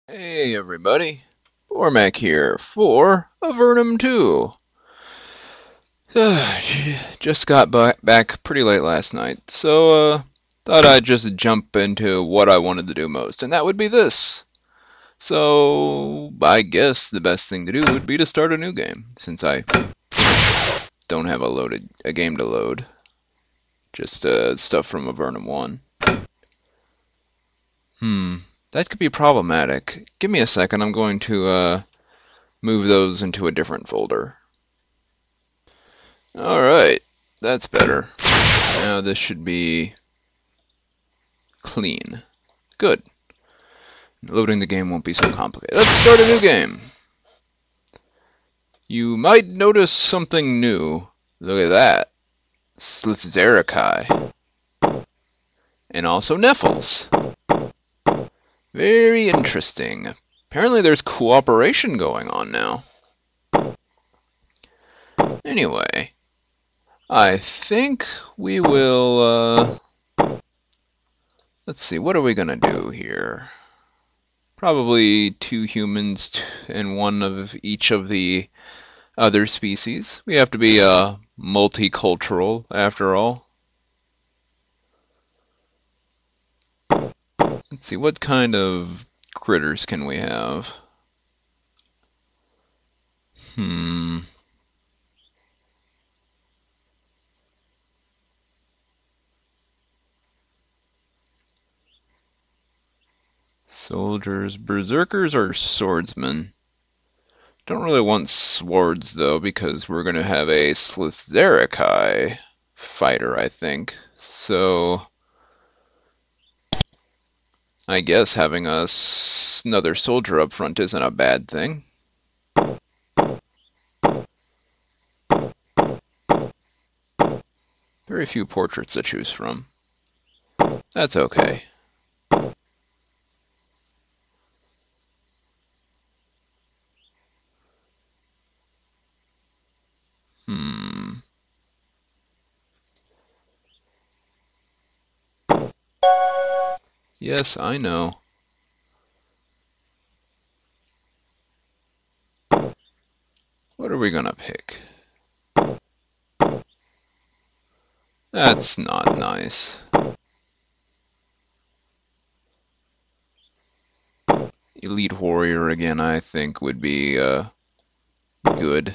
Hey everybody, Bormac here for Avernum 2. Just got back pretty late last night, so thought I'd just jump into what I wanted to do most, and that would be this. So I guess the best thing to do would be to start a new game, since I don't have a game to load, just stuff from Avernum 1. That could be problematic. Give me a second, I'm going to move those into a different folder. Alright, that's better. Now this should be clean. Good. Loading the game won't be so complicated. Let's start a new game. You might notice something new. Look at that. Slithzerikai. And also Nephils. Very interesting. Apparently there's cooperation going on now. Anyway, I think we will, let's see, what are we gonna do here? Probably 2 humans and 1 of each of the other species. We have to be multicultural, after all. Let's see, what kind of critters can we have? Soldiers, berserkers, or swordsmen? Don't really want swords, though, because we're going to have a Slithzerikai fighter, I think. So I guess having another soldier up front isn't a bad thing. Very few portraits to choose from. That's okay. Yes, I know. What are we gonna pick? That's not nice. Elite Warrior again, I think, would be good.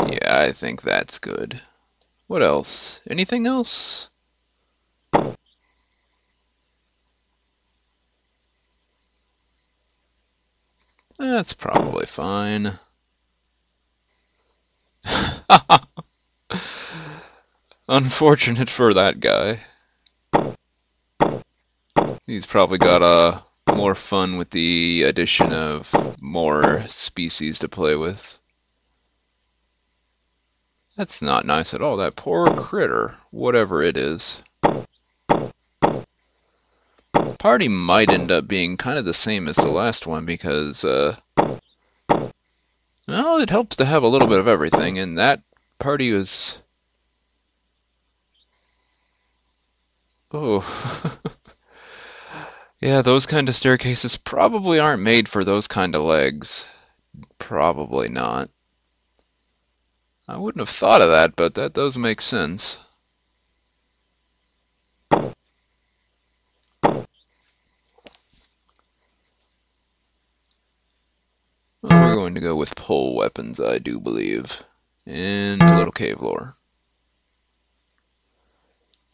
Yeah, I think that's good. What else? Anything else? That's probably fine. Unfortunate for that guy. He's probably got more fun with the addition of more species to play with. That's not nice at all, that poor critter, whatever it is. Party might end up being kind of the same as the last one because, well, it helps to have a little bit of everything, and that party was... Oh. Yeah, those kind of staircases probably aren't made for those kind of legs. Probably not. I wouldn't have thought of that, but that does make sense. Well, we're going to go with pole weapons, I do believe. And a little cave lore.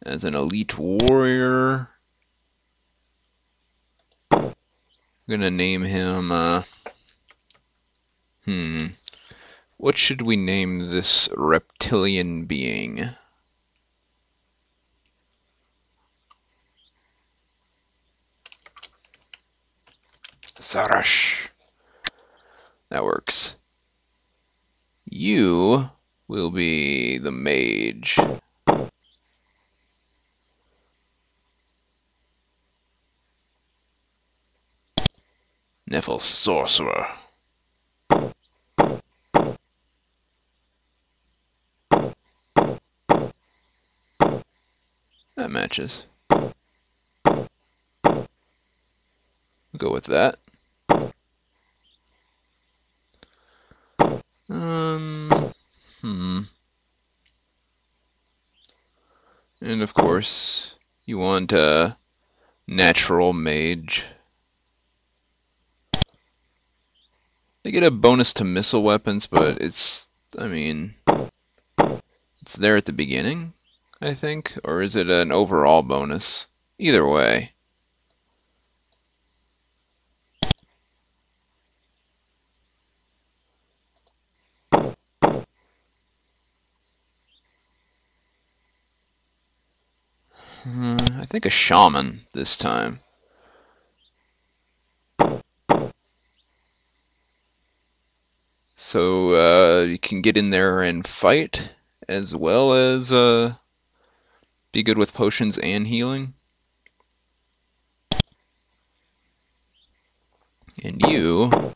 As an elite warrior, I'm gonna name him, what should we name this reptilian being? Sarash. That works. You will be the mage. Neville sorcerer. That matches. We'll go with that. Hmm. And of course, you want a natural mage. They get a bonus to missile weapons, but I mean, it's there at the beginning, I think? Or is it an overall bonus? Either way. I think a shaman this time. So you can get in there and fight, as well as be good with potions and healing. And you,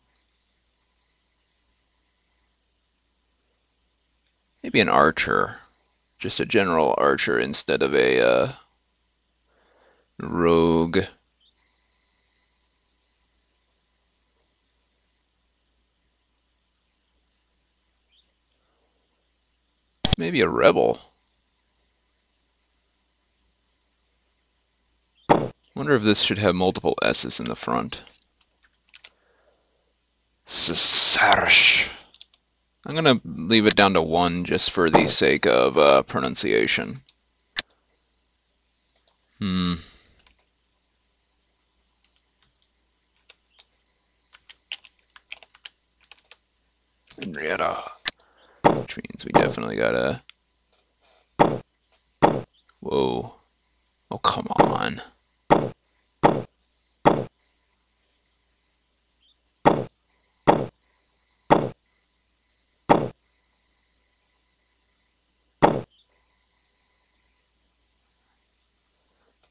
maybe an archer. Just a general archer instead of a rogue. Maybe a rebel. Wonder if this should have multiple S's in the front. Cesarish. I'm gonna leave it down to one just for the sake of pronunciation. Henrietta. Which means we definitely gotta... Whoa. Oh, come on.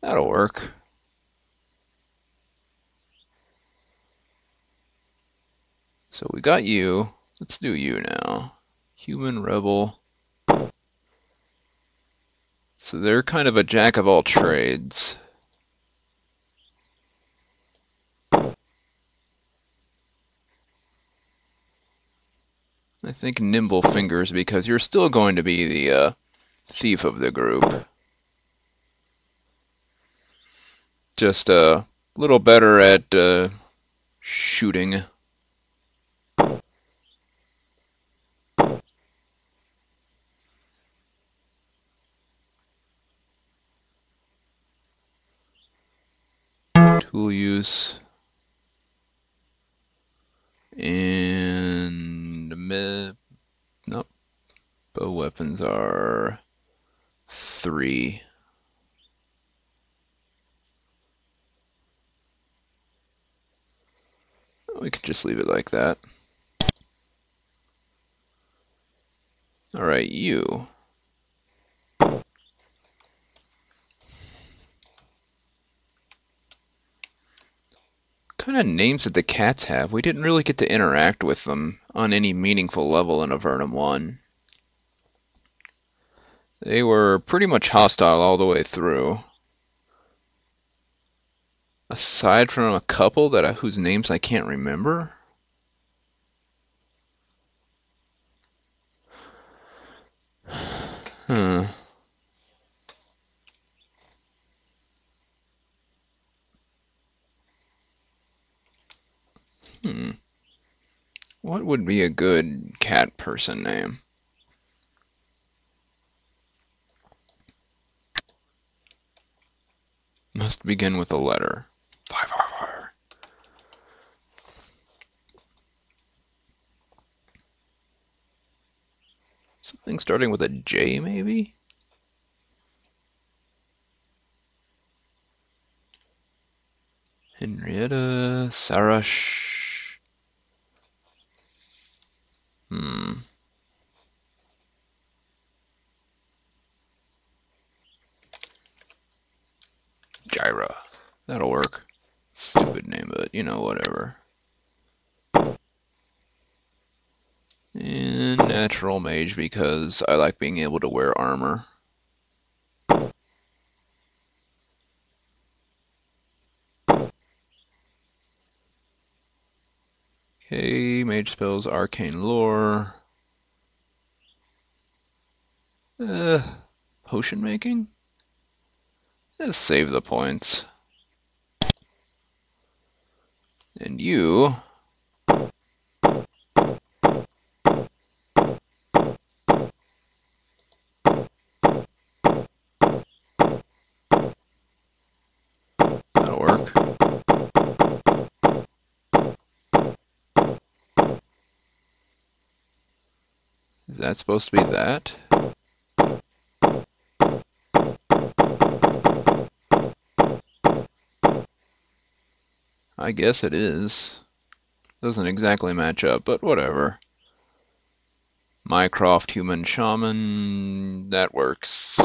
That'll work. So we got you. Let's do you now. Human rebel. So they're kind of a jack of all trades. I think nimble fingers because you're still going to be the thief of the group. Just a little better at shooting. Tool use. And nope. Bow weapons are 3. We could just leave it like that. Alright, you. What kind of names did the cats have? We didn't really get to interact with them on any meaningful level in Avernum 1. They were pretty much hostile all the way through. Aside from a couple whose names I can't remember. Huh. What would be a good cat person name? Must begin with a letter. Something starting with a J, maybe? Henrietta, Sarash. Gyra. That'll work. Stupid name, but you know, whatever. And natural mage because I like being able to wear armor. Okay, mage spells, arcane lore. Potion making? Just save the points. And you... That'll work. Is that supposed to be that? I guess it is. Doesn't exactly match up, but whatever. Mycroft Human Shaman, that works.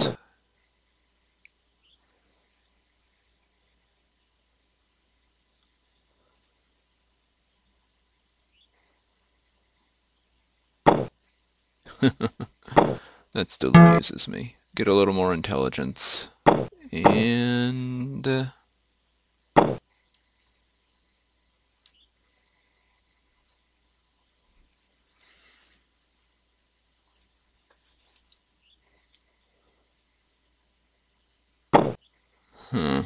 That still amuses me. Get a little more intelligence. And... Hmm.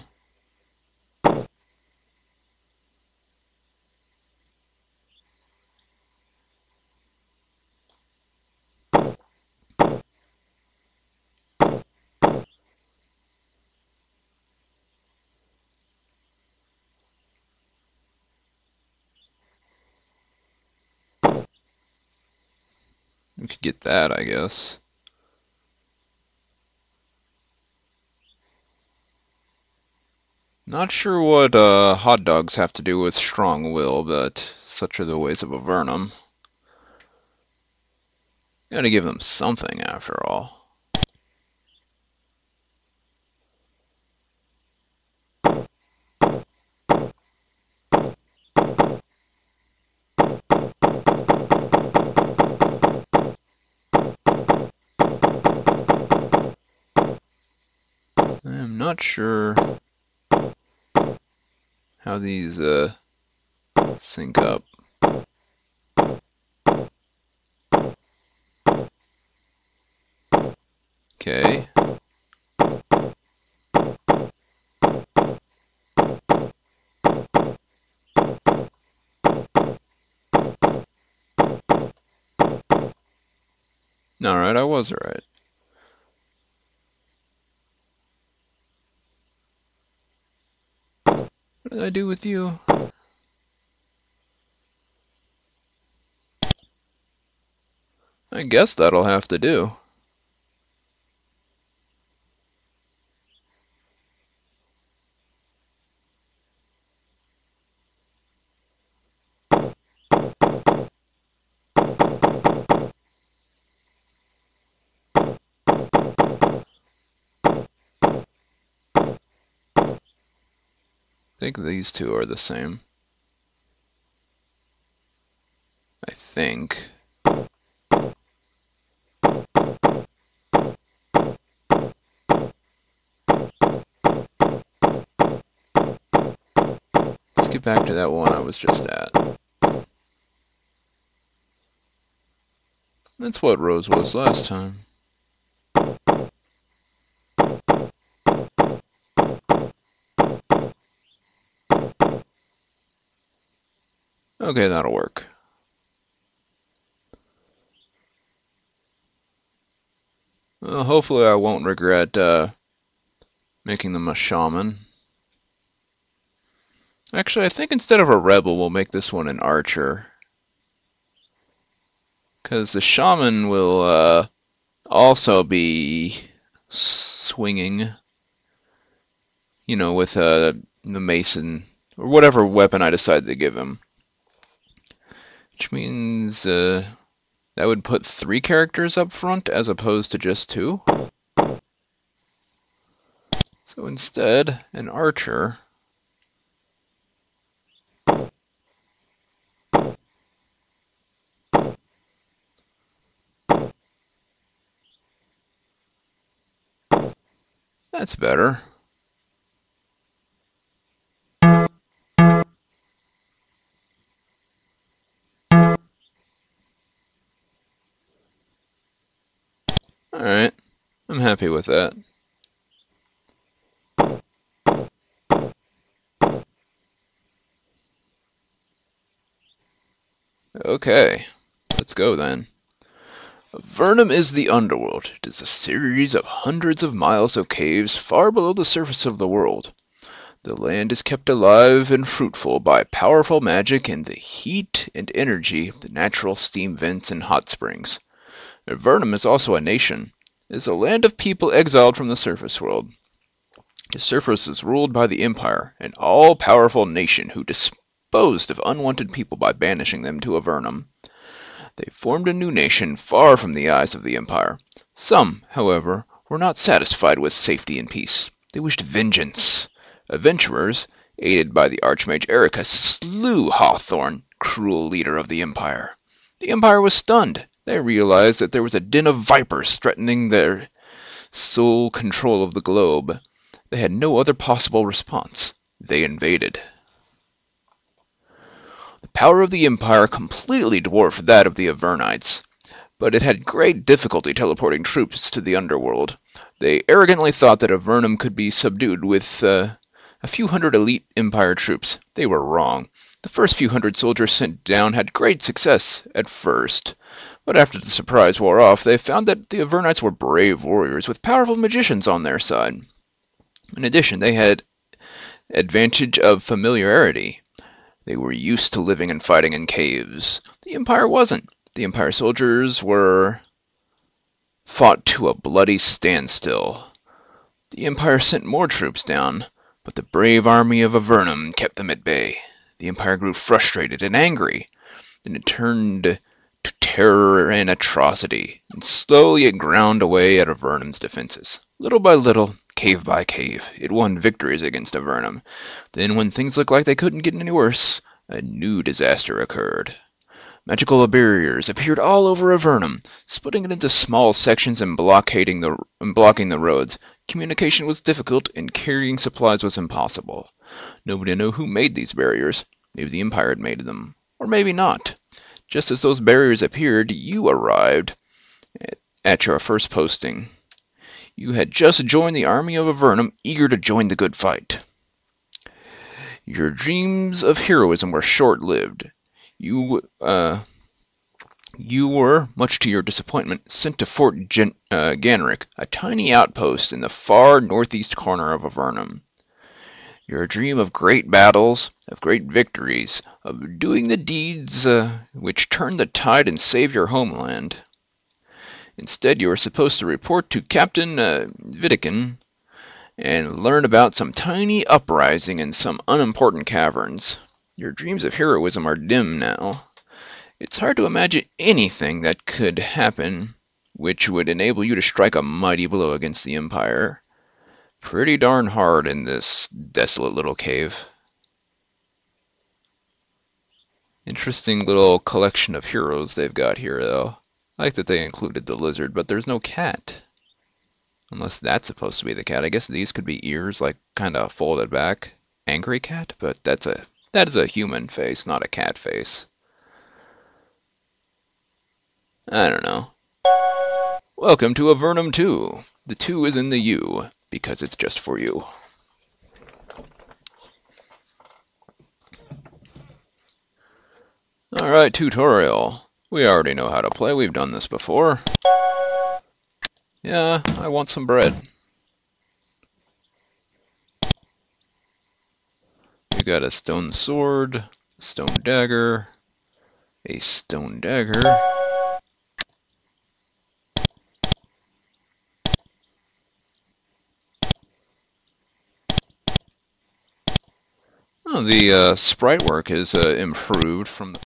We could get that, I guess. Not sure what hot dogs have to do with strong will, but such are the ways of Avernum. Gotta give them something, after all. I'm not sure how these sync up. Okay. Alright, I was right. What did I do with you? I guess that'll have to do. I think these two are the same. I think. Let's get back to that one I was just at. That's what Rose was last time. Okay, that'll work. Well, hopefully I won't regret making them a shaman. Actually, I think instead of a rebel, we'll make this one an archer. Because the shaman will also be swinging, you know, with the mason, or whatever weapon I decide to give him. Which means that would put 3 characters up front as opposed to just 2. So instead, an archer. That's better. Alright, I'm happy with that. Okay, let's go then. Avernum is the underworld. It is a series of hundreds of miles of caves far below the surface of the world. The land is kept alive and fruitful by powerful magic and the heat and energy of the natural steam vents and hot springs. Avernum is also a nation. It is a land of people exiled from the surface world. The surface is ruled by the Empire, an all-powerful nation who disposed of unwanted people by banishing them to Avernum. They formed a new nation far from the eyes of the Empire. Some, however, were not satisfied with safety and peace. They wished vengeance. Adventurers, aided by the Archmage Erica, slew Hawthorne, cruel leader of the Empire. The Empire was stunned. They realized that there was a den of vipers threatening their sole control of the globe. They had no other possible response. They invaded. The power of the Empire completely dwarfed that of the Avernites, but it had great difficulty teleporting troops to the underworld. They arrogantly thought that Avernum could be subdued with a few hundred elite Empire troops. They were wrong. The first few hundred soldiers sent down had great success at first, but after the surprise wore off, they found that the Avernites were brave warriors with powerful magicians on their side. In addition, they had advantage of familiarity. They were used to living and fighting in caves. The Empire wasn't. The Empire soldiers were fought to a bloody standstill. The Empire sent more troops down, but the brave army of Avernum kept them at bay. The Empire grew frustrated and angry. Then it turned to terror and atrocity, and slowly it ground away at Avernum's defenses. Little by little, cave by cave, it won victories against Avernum. Then, when things looked like they couldn't get any worse, a new disaster occurred. Magical barriers appeared all over Avernum, splitting it into small sections and blocking the roads. Communication was difficult, and carrying supplies was impossible. Nobody knew who made these barriers. Maybe the Empire had made them, or maybe not. Just as those barriers appeared, you arrived at your first posting. You had just joined the army of Avernum, eager to join the good fight. Your dreams of heroism were short-lived. You were, much to your disappointment, sent to Fort Ganrick, a tiny outpost in the far northeast corner of Avernum. Your dream of great battles, of great victories, of doing the deeds which turn the tide and save your homeland. Instead, you were supposed to report to Captain Vidican and learn about some tiny uprising in some unimportant caverns. Your dreams of heroism are dim now. It's hard to imagine anything that could happen which would enable you to strike a mighty blow against the Empire. Pretty darn hard in this desolate little cave. Interesting little collection of heroes they've got here, though. I like that they included the lizard, but there's no cat. Unless that's supposed to be the cat. I guess these could be ears, like, kind of folded back. Angry cat? But that is a human face, not a cat face. I don't know. Welcome to Avernum 2. The 2 is in the U, because it's just for you. Alright, tutorial. We already know how to play, we've done this before. Yeah, I want some bread. You got a stone sword, a stone dagger, a stone dagger. Oh, the sprite work is improved from the